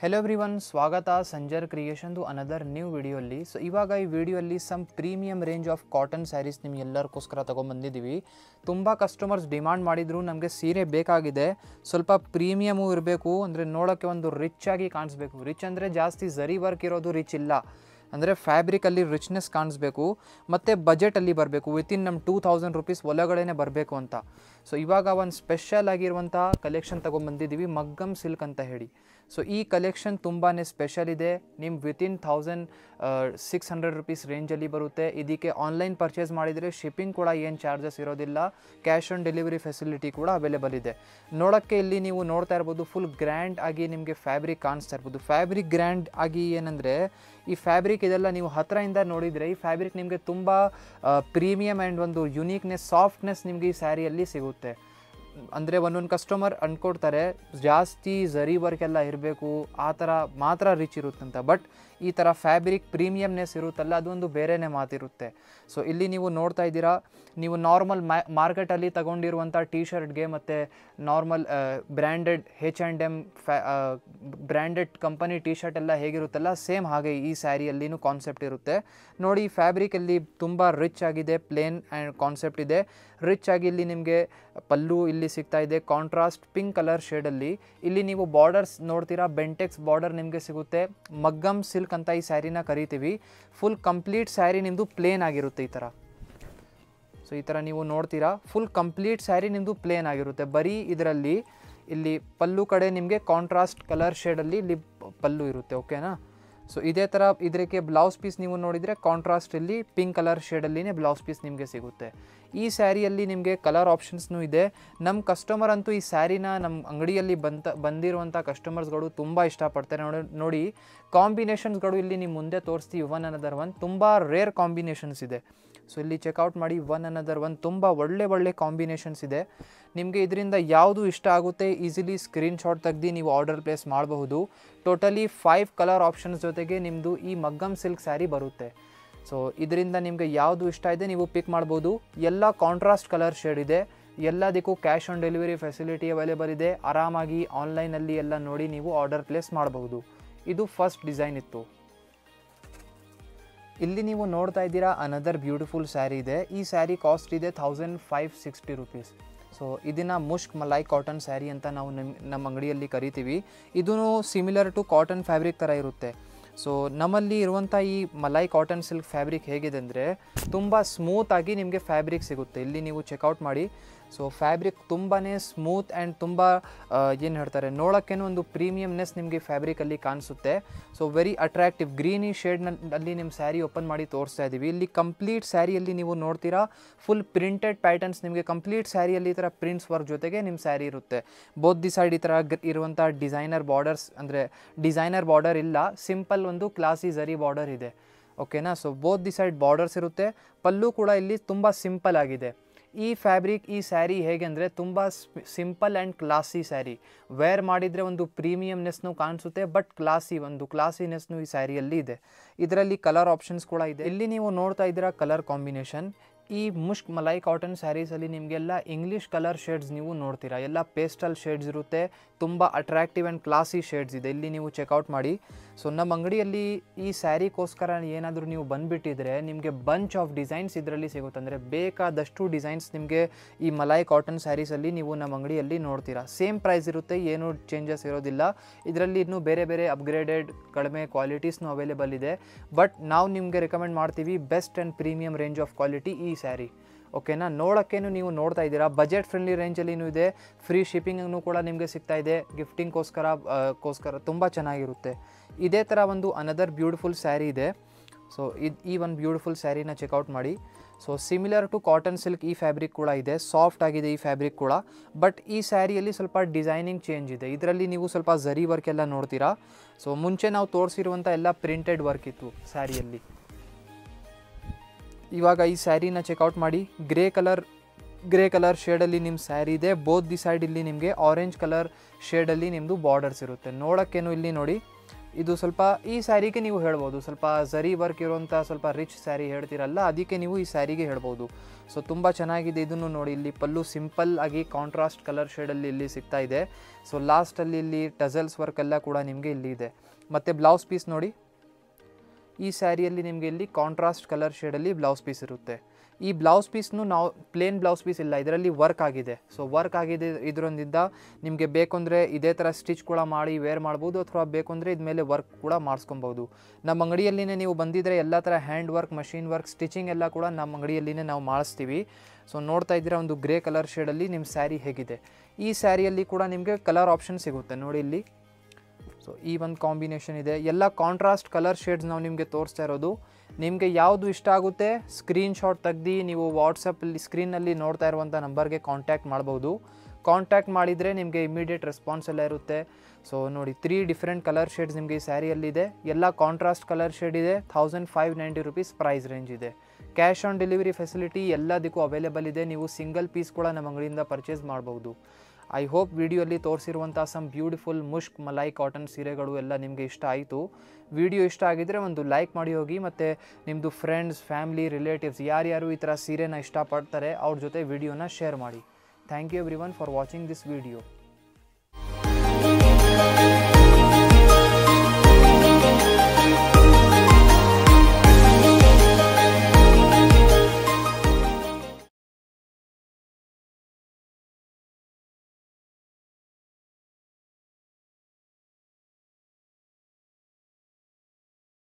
Hello everyone, ಸ್ವಾಗತ ಸಂಜರ್ ಕ್ರಿಯೇಷನ್ದು another new ವಿಡಿಯೋಲ್ಲಿ. ಸೊ ಇವಾಗ ಈ ವಿಡಿಯೋಲ್ಲಿ some premium range of cotton saris ನಿಮ್ಗೆಲ್ಲರಿಗೋಸ್ಕರ ತೊಗೊಂಬಂದಿದ್ದೀವಿ. ತುಂಬ ಕಸ್ಟಮರ್ಸ್ ಡಿಮಾಂಡ್ ಮಾಡಿದ್ರು, ನಮಗೆ ಸೀರೆ ಬೇಕಾಗಿದೆ, ಸ್ವಲ್ಪ ಪ್ರೀಮಿಯಮು ಇರಬೇಕು, ಅಂದರೆ ನೋಡೋಕ್ಕೆ ಒಂದು ರಿಚ್ ಆಗಿ ಕಾಣಿಸ್ಬೇಕು. ರಿಚ್ ಅಂದರೆ ಜಾಸ್ತಿ ಝರಿ ವರ್ಕ್ ಇರೋದು ರಿಚ್ ಇಲ್ಲ, ಅಂದರೆ ಫ್ಯಾಬ್ರಿಕಲ್ಲಿ ರಿಚ್ನೆಸ್ ಕಾಣಿಸ್ಬೇಕು ಮತ್ತು ಬಜೆಟಲ್ಲಿ ಬರಬೇಕು, ವಿತಿನ್ ನಮ್ಮ 2000 ರೂಪೀಸ್ ಒಳಗಡೆ ಬರಬೇಕು ಅಂತ. ಸೊ ಇವಾಗ ಒಂದು ಸ್ಪೆಷಲ್ ಆಗಿರುವಂಥ ಕಲೆಕ್ಷನ್ ತೊಗೊಂಬಂದಿದ್ದೀವಿ, ಮಗ್ಗಮ್ ಸಿಲ್ಕ್ ಅಂತ ಹೇಳಿ. ಸೊ ಈ ಕಲೆಕ್ಷನ್ ತುಂಬಾ ಸ್ಪೆಷಲ್ ಇದೆ. ನಿಮ್ಮ ವಿತಿನ್ 1600 ರೂಪೀಸ್ ರೇಂಜಲ್ಲಿ ಬರುತ್ತೆ. ಇದಕ್ಕೆ ಆನ್ಲೈನ್ ಪರ್ಚೇಸ್ ಮಾಡಿದರೆ ಶಿಪ್ಪಿಂಗ್ ಕೂಡ ಏನು ಚಾರ್ಜಸ್ ಇರೋದಿಲ್ಲ, ಕ್ಯಾಶ್ ಆನ್ ಡೆಲಿವರಿ ಫೆಸಿಲಿಟಿ ಕೂಡ ಅವೈಲೇಬಲ್ ಇದೆ. ನೋಡೋಕ್ಕೆ ಇಲ್ಲಿ ನೀವು ನೋಡ್ತಾ ಇರ್ಬೋದು, ಫುಲ್ ಗ್ರ್ಯಾಂಡ್ ಆಗಿ ನಿಮಗೆ ಫ್ಯಾಬ್ರಿಕ್ ಕಾಣಿಸ್ತಾ ಇರ್ಬೋದು. ಫ್ಯಾಬ್ರಿಕ್ ಗ್ರ್ಯಾಂಡ್ ಆಗಿ ಏನಂದರೆ, ಈ ಫ್ಯಾಬ್ರಿಕ್ ಇದೆಲ್ಲ ನೀವು ಹತ್ತಿರದಿಂದ ನೋಡಿದರೆ ಈ ಫ್ಯಾಬ್ರಿಕ್ ನಿಮಗೆ ತುಂಬ ಪ್ರೀಮಿಯಮ್ ಆ್ಯಂಡ್ ಒಂದು ಯುನೀಕ್ನೆಸ್, ಸಾಫ್ಟ್ನೆಸ್ ನಿಮಗೆ ಈ ಸ್ಯಾರಿಯಲ್ಲಿ ಸಿಗುತ್ತೆ. ಅಂದರೆ ಒಂದೊಂದು ಕಸ್ಟಮರ್ ಅಂದ್ಕೊಡ್ತಾರೆ ಜಾಸ್ತಿ ಝರಿ ವರ್ಕ್ ಎಲ್ಲ ಇರಬೇಕು, ಆ ಥರ ಮಾತ್ರ ರಿಚ್ ಇರುತ್ತಂತ. ಬಟ್ ಈ ಥರ ಫ್ಯಾಬ್ರಿಕ್ ಪ್ರೀಮಿಯಮ್ನೆಸ್ ಇರುತ್ತಲ್ಲ, ಅದೊಂದು ಬೇರೆಯೇ ಮಾತಿರುತ್ತೆ. ಸೊ ಇಲ್ಲಿ ನೀವು ನೋಡ್ತಾ ಇದ್ದೀರಾ, ನೀವು ನಾರ್ಮಲ್ ಮಾರ್ಕೆಟಲ್ಲಿ ತಗೊಂಡಿರುವಂಥ ಟೀ ಶರ್ಟ್ಗೆ ಮತ್ತು normal branded H&M branded company T shirt ಎಲ್ಲ ಹೇಗಿರುತ್ತಲ್ಲ, ಸೇಮ್ ಹಾಗೆ ಈ ಸ್ಯಾರಿಯಲ್ಲಿನೂ ಕಾನ್ಸೆಪ್ಟ್ ಇರುತ್ತೆ. ನೋಡಿ, ಫ್ಯಾಬ್ರಿಕಲ್ಲಿ ತುಂಬ ರಿಚ್ ಆಗಿದೆ, ಪ್ಲೇನ್ ಆ್ಯಂಡ್ ಕಾನ್ಸೆಪ್ಟ್ ಇದೆ. ರಿಚ್ ಆಗಿ ಇಲ್ಲಿ ನಿಮಗೆ ಪಲ್ಲು ಇಲ್ಲಿ ಸಿಗ್ತಾ ಇದೆ, ಕಾಂಟ್ರಾಸ್ಟ್ ಪಿಂಕ್ ಕಲರ್ ಶೇಡಲ್ಲಿ. ಇಲ್ಲಿ ನೀವು ಬಾರ್ಡರ್ಸ್ ನೋಡ್ತೀರಾ, ಬೆಂಟೆಕ್ಸ್ ಬಾರ್ಡರ್ ನಿಮಗೆ ಸಿಗುತ್ತೆ. ಮಗ್ಗಮ್ ಸಿಲ್ಕ್ ಅಂತ ಈ ಸ್ಯಾರಿನ ಕರಿತೀವಿ. ಫುಲ್ ಕಂಪ್ಲೀಟ್ ಸ್ಯಾರಿ ನಿಮ್ಮದು ಪ್ಲೇನ್ ಆಗಿರುತ್ತೆ ಈ ಥರ. ಸೊ ಈ ಥರ ನೀವು ನೋಡ್ತೀರಾ, ಫುಲ್ ಕಂಪ್ಲೀಟ್ ಸ್ಯಾರಿ ನಿಮ್ಮದು ಪ್ಲೇನ್ ಆಗಿರುತ್ತೆ. ಬರೀ ಇದರಲ್ಲಿ ಇಲ್ಲಿ ಪಲ್ಲು ಕಡೆ ನಿಮಗೆ ಕಾಂಟ್ರಾಸ್ಟ್ ಕಲರ್ ಶೇಡಲ್ಲಿ ಇಲ್ಲಿ ಪಲ್ಲು ಇರುತ್ತೆ, ಓಕೆನಾ. ಸೊ ಇದೇ ಥರ ಇದಕ್ಕೆ ಬ್ಲೌಸ್ ಪೀಸ್ ನೀವು ನೋಡಿದರೆ ಕಾಂಟ್ರಾಸ್ಟ್ ಇಲ್ಲಿ ಪಿಂಕ್ ಕಲರ್ ಶೇಡಲ್ಲಿನೇ ಬ್ಲೌಸ್ ಪೀಸ್ ನಿಮಗೆ ಸಿಗುತ್ತೆ. ಈ ಸ್ಯಾರಿಯಲ್ಲಿ ನಿಮಗೆ ಕಲರ್ ಆಪ್ಷನ್ಸ್ನೂ ಇದೆ. ನಮ್ಮ ಕಸ್ಟಮರ್ ಅಂತೂ ಈ ಸ್ಯಾರಿನ ನಮ್ಮ ಅಂಗಡಿಯಲ್ಲಿ ಬಂದಿರುವಂಥ ಕಸ್ಟಮರ್ಸ್ಗಳು ತುಂಬ ಇಷ್ಟಪಡ್ತಾರೆ. ನೋಡಿ ಕಾಂಬಿನೇಷನ್ಸ್ಗಳು ಇಲ್ಲಿ ನಿಮ್ಮ ಮುಂದೆ ತೋರಿಸ್ತೀವಿ, ಒನ್ ಅನದರ್ ಒನ್. ತುಂಬ ರೇರ್ ಕಾಂಬಿನೇಷನ್ಸ್ ಇದೆ. ಸೊ ಇಲ್ಲಿ ಚೆಕ್ಔಟ್ ಮಾಡಿ, ಒನ್ ಅನದರ್ ಒನ್ ತುಂಬ ಒಳ್ಳೆ ಕಾಂಬಿನೇಷನ್ಸ್ ಇದೆ. ನಿಮಗೆ ಇದರಿಂದ ಯಾವುದು ಇಷ್ಟ ಆಗುತ್ತೆ ಈಸಿಲಿ ಸ್ಕ್ರೀನ್ಶಾಟ್ ತೆಗೆದು ನೀವು ಆರ್ಡರ್ ಪ್ಲೇಸ್ ಮಾಡಬಹುದು. ಟೋಟಲಿ 5 ಕಲರ್ ಆಪ್ಷನ್ಸ್ ಜೊತೆಗೆ ನಿಮ್ಮದು ಈ ಮಗ್ಗಮ್ ಸಿಲ್ಕ್ ಸ್ಯಾರಿ ಬರುತ್ತೆ. ಸೊ ಇದರಿಂದ ನಿಮಗೆ ಯಾವುದು ಇಷ್ಟ ಇದೆ ನೀವು ಪಿಕ್ ಮಾಡ್ಬೋದು. ಎಲ್ಲ ಕಾಂಟ್ರಾಸ್ಟ್ ಕಲರ್ ಶೇಡ್ ಇದೆ, ಎಲ್ಲದಕ್ಕೂ cash on delivery facility available ಇದೆ. ಆರಾಮಾಗಿ ಆನ್ಲೈನಲ್ಲಿ ಎಲ್ಲ ನೋಡಿ ನೀವು ಆರ್ಡರ್ ಪ್ಲೇಸ್ ಮಾಡಬಹುದು. ಇದು ಫಸ್ಟ್ ಡಿಸೈನ್ ಇತ್ತು. ಇಲ್ಲಿ ನೀವು ನೋಡ್ತಾ ಇದ್ದೀರಾ, ಅನದರ್ ಬ್ಯೂಟಿಫುಲ್ ಸ್ಯಾರಿ ಇದೆ. ಈ ಸ್ಯಾರಿ ಕಾಸ್ಟ್ ಇದೆ 1560 ರೂಪೀಸ್. ಸೊ ಇದನ್ನು ಮುಷ್ಕ್ ಮಲೈ ಕಾಟನ್ ಸ್ಯಾರಿ ಅಂತ ನಾವು ನಮ್ಮ ಅಂಗಡಿಯಲ್ಲಿ ಕರಿತೀವಿ. ಇದೂ ಸಿಮಿಲರ್ ಟು ಕಾಟನ್ ಫ್ಯಾಬ್ರಿಕ್ ಥರ ಇರುತ್ತೆ. ಸೊ ನಮ್ಮಲ್ಲಿ ಇರುವಂಥ ಈ ಮಲೈ ಕಾಟನ್ ಸಿಲ್ಕ್ ಫ್ಯಾಬ್ರಿಕ್ ಹೇಗಿದೆ ಅಂದರೆ, ತುಂಬ ಸ್ಮೂತಾಗಿ ನಿಮಗೆ ಫ್ಯಾಬ್ರಿಕ್ ಸಿಗುತ್ತೆ. ಇಲ್ಲಿ ನೀವು ಚೆಕ್ಔಟ್ ಮಾಡಿ. ಸೊ ಫ್ಯಾಬ್ರಿಕ್ ತುಂಬಾ ಸ್ಮೂತ್ ಆ್ಯಂಡ್ ತುಂಬ ಏನು ಹೇಳ್ತಾರೆ, ನೋಡೋಕ್ಕೇನು ಒಂದು ಪ್ರೀಮಿಯಮ್ನೆಸ್ ನಿಮಗೆ ಫ್ಯಾಬ್ರಿಕಲ್ಲಿ ಕಾಣಿಸುತ್ತೆ. ಸೊ ವೆರಿ ಅಟ್ರಾಕ್ಟಿವ್ ಗ್ರೀನಿ ಶೇಡ್ನಲ್ಲಿ ನಿಮ್ಮ ಸ್ಯಾರಿ ಓಪನ್ ಮಾಡಿ ತೋರಿಸ್ತಾ ಇದ್ದೀವಿ. ಇಲ್ಲಿ ಕಂಪ್ಲೀಟ್ ಸ್ಯಾರಿಯಲ್ಲಿ ನೀವು ನೋಡ್ತೀರಾ, ಫುಲ್ ಪ್ರಿಂಟೆಡ್ ಪ್ಯಾಟರ್ನ್ಸ್ ನಿಮಗೆ ಕಂಪ್ಲೀಟ್ ಸ್ಯಾರಿಯಲ್ಲಿ ಈ ಥರ ಪ್ರಿಂಟ್ಸ್ ವರ್ಕ್ ಜೊತೆಗೆ ನಿಮ್ಮ ಸ್ಯಾರಿ ಇರುತ್ತೆ. ಬೋತ್ ದಿ ಸೈಡ್ ಈ ಥರ ಇರುವಂಥ ಡಿಸೈನರ್ ಬಾರ್ಡರ್ಸ್, ಅಂದರೆ ಡಿಸೈನರ್ ಬಾರ್ಡರ್ ಇಲ್ಲ, ಸಿಂಪಲ್ ಒಂದು ಕ್ಲಾಸಿ ಝರಿ ಬಾರ್ಡರ್ ಇದೆ, ಓಕೆನಾ. So both the side borders ಇರುತ್ತೆ. ಪಲ್ಲು ಕೂಡ ಇಲ್ಲಿ ತುಂಬ ಸಿಂಪಲ್ ಆಗಿದೆ. ಈ ಫ್ಯಾಬ್ರಿಕ್, ಈ ಸ್ಯಾರಿ ಹೇಗೆ ಅಂದರೆ ತುಂಬ simple and classy sari. Wear ಮಾಡಿದರೆ ಒಂದು ಪ್ರೀಮಿಯಮ್ನೆಸ್ನು ಕಾಣಿಸುತ್ತೆ, ಬಟ್ ಒಂದು ಕ್ಲಾಸಿನೆಸ್ನು ಈ ಸ್ಯಾರಿಯಲ್ಲಿ ಇದೆ. ಇದರಲ್ಲಿ ಕಲರ್ ಆಪ್ಷನ್ಸ್ ಕೂಡ ಇದೆ. ಇಲ್ಲಿ ನೀವು ನೋಡ್ತಾ ಇದ್ದೀರಾ ಕಲರ್ ಕಾಂಬಿನೇಷನ್. ಈ ಮುಷ್ಕ್ ಮಲೈ ಕಾಟನ್ ಸ್ಯಾರೀಸಲ್ಲಿ ನಿಮಗೆಲ್ಲ ಇಂಗ್ಲೀಷ್ ಕಲರ್ ಶೇಡ್ಸ್ ನೀವು ನೋಡ್ತೀರಾ, ಎಲ್ಲ ಪೇಸ್ಟಲ್ ಶೇಡ್ಸ್ ಇರುತ್ತೆ, ತುಂಬ ಅಟ್ರಾಕ್ಟಿವ್ ಆ್ಯಂಡ್ ಕ್ಲಾಸಿ ಶೇಡ್ಸ್ ಇದೆ. ಇಲ್ಲಿ ನೀವು ಚೆಕ್ಔಟ್ ಮಾಡಿ. ಸೊ ನಮ್ಮ ಅಂಗಡಿಯಲ್ಲಿ ಈ ಸ್ಯಾರಿಗೋಸ್ಕರ ಏನಾದರೂ ನೀವು ಬಂದುಬಿಟ್ಟಿದ್ರೆ ನಿಮಗೆ ಬಂಚ್ ಆಫ್ ಡಿಸೈನ್ಸ್ ಇದರಲ್ಲಿ ಸಿಗುತ್ತೆ. ಅಂದರೆ ಬೇಕಾದಷ್ಟು ಡಿಸೈನ್ಸ್ ನಿಮಗೆ ಈ ಮಲೈ ಕಾಟನ್ ಸ್ಯಾರೀಸಲ್ಲಿ ನೀವು ನಮ್ಮ ಅಂಗಡಿಯಲ್ಲಿ ನೋಡ್ತೀರಾ. ಸೇಮ್ ಪ್ರೈಸ್ ಇರುತ್ತೆ, ಏನೂ ಚೇಂಜಸ್ ಇರೋದಿಲ್ಲ. ಇದರಲ್ಲಿ ಇನ್ನೂ ಬೇರೆ ಅಪ್ಗ್ರೇಡೆಡ್ ಕಡಿಮೆ ಕ್ವಾಲಿಟೀಸ್ನೂ ಅವೈಲೇಬಲ್ ಇದೆ. ಬಟ್ ನಾವು ನಿಮಗೆ ರೆಕಮೆಂಡ್ ಮಾಡ್ತೀವಿ best and premium range of quality ಈ ಸ್ಯಾರಿ, ಓಕೆನಾ. ನೋಡೋಕ್ಕೇನು ನೀವು ನೋಡ್ತಾ ಇದ್ದೀರಾ, ಬಜೆಟ್ ಫ್ರೆಂಡ್ಲಿ ರೇಂಜಲ್ಲಿನೂ ಇದೆ, ಫ್ರೀ ಶಿಪ್ಪಿಂಗನ್ನು ಕೂಡ ನಿಮಗೆ ಸಿಗ್ತಾ ಇದೆ. ಗಿಫ್ಟಿಂಗ್ಗೋಸ್ಕರ ತುಂಬ ಚೆನ್ನಾಗಿರುತ್ತೆ. ಇದೇ ಥರ ಒಂದು ಅನದರ್ ಬ್ಯೂಟಿಫುಲ್ ಸ್ಯಾರಿ ಇದೆ. ಸೊ ಈ ಒಂದು ಬ್ಯೂಟಿಫುಲ್ ಸ್ಯಾರಿನ ಚೆಕ್ಔಟ್ ಮಾಡಿ. So similar to cotton silk ಈ ಫ್ಯಾಬ್ರಿಕ್ ಕೂಡ ಇದೆ, ಸಾಫ್ಟ್ ಆಗಿದೆ ಈ ಫ್ಯಾಬ್ರಿಕ್ ಕೂಡ. ಬಟ್ ಈ ಸ್ಯಾರಿಯಲ್ಲಿ ಸ್ವಲ್ಪ ಡಿಸೈನಿಂಗ್ ಚೇಂಜ್ ಇದೆ. ಇದರಲ್ಲಿ ನೀವು ಸ್ವಲ್ಪ ಝರಿ ವರ್ಕ್ ಎಲ್ಲ ನೋಡ್ತೀರಾ. ಸೊ ಮುಂಚೆ ನಾವು ತೋರಿಸಿರುವಂಥ ಎಲ್ಲ ಪ್ರಿಂಟೆಡ್ ವರ್ಕ್ ಇತ್ತು ಸ್ಯಾರಿಯಲ್ಲಿ. ಇವಾಗ ಈ ಸ್ಯಾರಿನ ಚೆಕ್ಔಟ್ ಮಾಡಿ. ಗ್ರೇ ಕಲರ್ ಶೇಡಲ್ಲಿ ನಿಮ್ಮ ಸ್ಯಾರಿ ಇದೆ. ಬೋತ್ ದಿ ಸೈಡ್ ಇಲ್ಲಿ ನಿಮಗೆ ಆರೆಂಜ್ ಕಲರ್ ಶೇಡಲ್ಲಿ ನಿಮ್ಮದು ಬಾರ್ಡರ್ಸ್ ಇರುತ್ತೆ. ನೋಡೋಕ್ಕೇನು ಇಲ್ಲಿ ನೋಡಿ ಇದು ಸ್ವಲ್ಪ ಈ ಸ್ಯಾರಿಗೆ ನೀವು ಹೇಳ್ಬೋದು, ಸ್ವಲ್ಪ ಝರಿ ವರ್ಕ್ ಇರುವಂಥ ಸ್ವಲ್ಪ ರಿಚ್ ಸ್ಯಾರಿ ಹೇಳ್ತೀರಲ್ಲ, ಅದಕ್ಕೆ ನೀವು ಈ ಸ್ಯಾರಿಗೆ ಹೇಳ್ಬೋದು. ಸೊ ತುಂಬ ಚೆನ್ನಾಗಿದೆ. ಇದನ್ನು ನೋಡಿ, ಇಲ್ಲಿ ಪಲ್ಲು ಸಿಂಪಲ್ ಆಗಿ ಕಾಂಟ್ರಾಸ್ಟ್ ಕಲರ್ ಶೇಡಲ್ಲಿ ಇಲ್ಲಿ ಸಿಗ್ತಾ ಇದೆ. ಸೊ ಲಾಸ್ಟಲ್ಲಿ ಇಲ್ಲಿ ಟಸಲ್ಸ್ ವರ್ಕ್ ಎಲ್ಲ ಕೂಡ ನಿಮಗೆ ಇಲ್ಲಿ ಇದೆ. ಮತ್ತು ಬ್ಲೌಸ್ ಪೀಸ್ ನೋಡಿ, ಈ ಸ್ಯಾರಿಯಲ್ಲಿ ನಿಮಗೆ ಇಲ್ಲಿ ಕಾಂಟ್ರಾಸ್ಟ್ ಕಲರ್ ಶೇಡಲ್ಲಿ ಬ್ಲೌಸ್ ಪೀಸ್ ಇರುತ್ತೆ. ಈ ಬ್ಲೌಸ್ ಪೀಸ್ನು ನಾವು ಪ್ಲೇನ್ ಬ್ಲೌಸ್ ಪೀಸ್ ಇಲ್ಲ, ಇದರಲ್ಲಿ ವರ್ಕ್ ಆಗಿದೆ. ಸೊ ವರ್ಕ್ ಆಗಿದೆ ಇದರೊಂದಿದ್ದ ನಿಮಗೆ ಬೇಕು ಅಂದರೆ ಇದೇ ಥರ ಸ್ಟಿಚ್ ಕೂಡ ಮಾಡಿ ವೇರ್ ಮಾಡ್ಬೋದು, ಅಥವಾ ಬೇಕು ಅಂದರೆ ಇದ್ಮೇಲೆ ವರ್ಕ್ ಕೂಡ ಮಾಡಿಸ್ಕೊಬೋದು. ನಮ್ಮ ಅಂಗಡಿಯಲ್ಲಿನೇ ನೀವು ಬಂದಿದ್ದರೆ ಎಲ್ಲ ಥರ hand work, machine work, stitching ಎಲ್ಲ ಕೂಡ ನಮ್ಮ ಅಂಗಡಿಯಲ್ಲಿನೇ ನಾವು ಮಾಡಿಸ್ತೀವಿ. ಸೊ ನೋಡ್ತಾ ಇದ್ದೀರಾ ಒಂದು ಗ್ರೇ ಕಲರ್ ಶೇಡಲ್ಲಿ ನಿಮ್ಮ ಸ್ಯಾರಿ ಹೇಗಿದೆ. ಈ ಸ್ಯಾರಿಯಲ್ಲಿ ಕೂಡ ನಿಮಗೆ ಕಲರ್ ಆಪ್ಷನ್ ಸಿಗುತ್ತೆ ನೋಡಿ ಇಲ್ಲಿ. ಸೊ ಈ ಒಂದು ಕಾಂಬಿನೇಷನ್ ಇದೆ, ಎಲ್ಲ ಕಾಂಟ್ರಾಸ್ಟ್ ಕಲರ್ ಶೇಡ್ಸ್ ನಾವು ನಿಮಗೆ ತೋರಿಸ್ತಾ ಇರೋದು. ನಿಮಗೆ ಯಾವುದು ಇಷ್ಟ ಆಗುತ್ತೆ ಸ್ಕ್ರೀನ್ಶಾಟ್ ತೆಗ್ದು ನೀವು ವಾಟ್ಸಪ್ಪಲ್ಲಿ ಸ್ಕ್ರೀನಲ್ಲಿ ನೋಡ್ತಾ ಇರುವಂಥ ನಂಬರ್ಗೆ ಕಾಂಟ್ಯಾಕ್ಟ್ ಮಾಡ್ಬೋದು. ಕಾಂಟ್ಯಾಕ್ಟ್ ಮಾಡಿದರೆ ನಿಮಗೆ ಇಮಿಡಿಯೇಟ್ ರೆಸ್ಪಾನ್ಸ್ ಎಲ್ಲ ಇರುತ್ತೆ. ಸೊ ನೋಡಿ 3 ಡಿಫ್ರೆಂಟ್ ಕಲರ್ ಶೇಡ್ಸ್ ನಿಮಗೆ ಈ ಸ್ಯಾರಿಯಲ್ಲಿದೆ. ಎಲ್ಲ ಕಾಂಟ್ರಾಸ್ಟ್ ಕಲರ್ ಶೇಡ್ ಇದೆ. 1590 ರೂಪೀಸ್ ಪ್ರೈಸ್ ರೇಂಜ್ ಇದೆ. ಕ್ಯಾಶ್ ಆನ್ ಡೆಲಿವರಿ ಫೆಸಿಲಿಟಿ ಎಲ್ಲದಕ್ಕೂ ಅವೈಲೇಬಲ್ ಇದೆ. ನೀವು ಸಿಂಗಲ್ ಪೀಸ್ ಕೂಡ ನಮ್ಮ ಅಂಗಡಿಯಿಂದ ಪರ್ಚೇಸ್ ಮಾಡ್ಬೋದು. ಐ ಹೋಪ್ ವಿಡಿಯೋಲ್ಲಿ ತೋರಿಸಿರುವಂಥ ಸಮ್ ಬ್ಯೂಟಿಫುಲ್ ಮುಷ್ಕ್ ಮಲೈ ಕಾಟನ್ ಸೀರೆಗಳು ಎಲ್ಲ ನಿಮಗೆ ಇಷ್ಟ ಆಯಿತು. ವಿಡಿಯೋ ಇಷ್ಟ ಆಗಿದ್ದರೆ ಒಂದು ಲೈಕ್ ಮಾಡಿ ಹೋಗಿ, ಮತ್ತು ನಿಮ್ಮದು ಫ್ರೆಂಡ್ಸ್, ಫ್ಯಾಮಿಲಿ, ರಿಲೇಟಿವ್ಸ್ ಯಾರ್ಯಾರು ಈ ಥರ ಸೀರೆನ ಇಷ್ಟಪಡ್ತಾರೆ ಅವ್ರ ಜೊತೆ ವಿಡಿಯೋನ ಶೇರ್ ಮಾಡಿ. Thank you everyone for watching this video.